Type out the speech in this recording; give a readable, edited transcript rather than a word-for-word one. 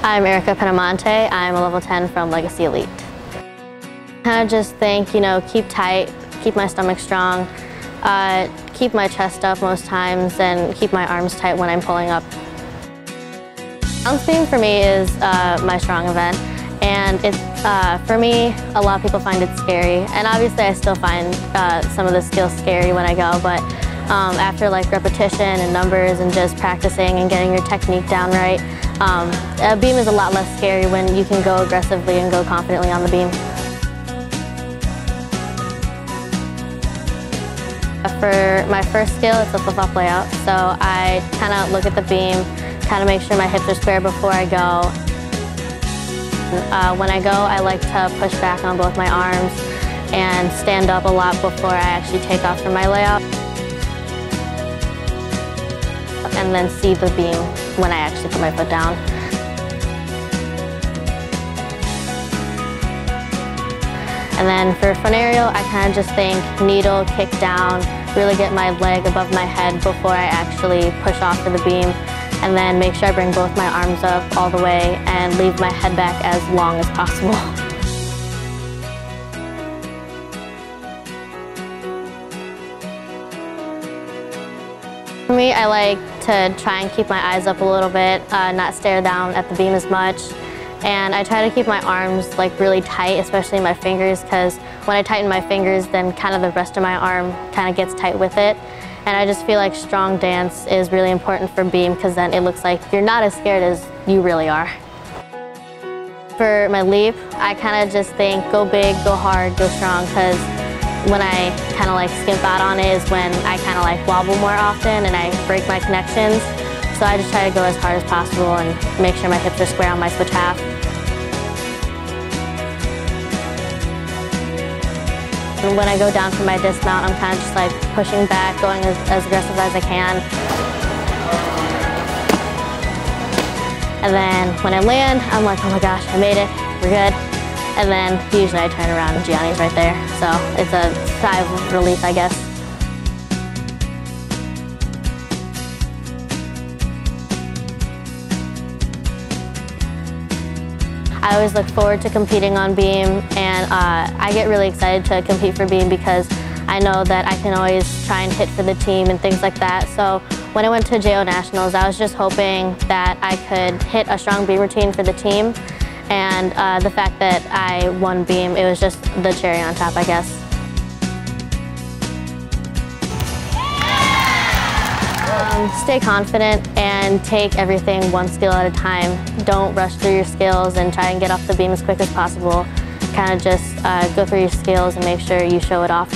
I'm Erika Penamante. I'm a level 10 from Legacy Elite. I just think, keep tight, keep my stomach strong, keep my chest up most times, and keep my arms tight when I'm pulling up. Balance beam for me is my strong event, and it's for me, a lot of people find it scary, and obviously I still find some of the skills scary when I go, but after like repetition and numbers and just practicing and getting your technique down right, a beam is a lot less scary when you can go aggressively and go confidently on the beam. For my first skill, it's a flip-flop layout, so I kind of look at the beam, kind of make sure my hips are square before I go. When I go, I like to push back on both my arms and stand up a lot before I actually take off from my layout. And then see the beam when I actually put my foot down. And then for front aerial, I kind of just think needle, kick down, really get my leg above my head before I actually push off to the beam. And then make sure I bring both my arms up all the way and leave my head back as long as possible. For me, I like to try and keep my eyes up a little bit, not stare down at the beam as much. And I try to keep my arms like really tight, especially my fingers, because when I tighten my fingers, then kind of the rest of my arm kind of gets tight with it. And I just feel like strong dance is really important for beam, because then it looks like you're not as scared as you really are. For my leap, I kind of just think go big, go hard, go strong, because when I kind of like skimp out on it is when I kind of like wobble more often and I break my connections. So I just try to go as hard as possible and make sure my hips are square on my switch half. And when I go down for my dismount, I'm kind of just like pushing back, going as aggressive as I can. And then when I land, I'm like, oh my gosh, I made it, we're good. And then usually I turn around and Gianni's right there. So it's a sigh of relief, I guess. I always look forward to competing on beam, and I get really excited to compete for beam because I know that I can always try and hit for the team and things like that. So when I went to JO Nationals, I was just hoping that I could hit a strong beam routine for the team. And the fact that I won beam, it was just the cherry on top, I guess. Stay confident and take everything one skill at a time. Don't rush through your skills and try and get off the beam as quick as possible. Kind of just go through your skills and make sure you show it off.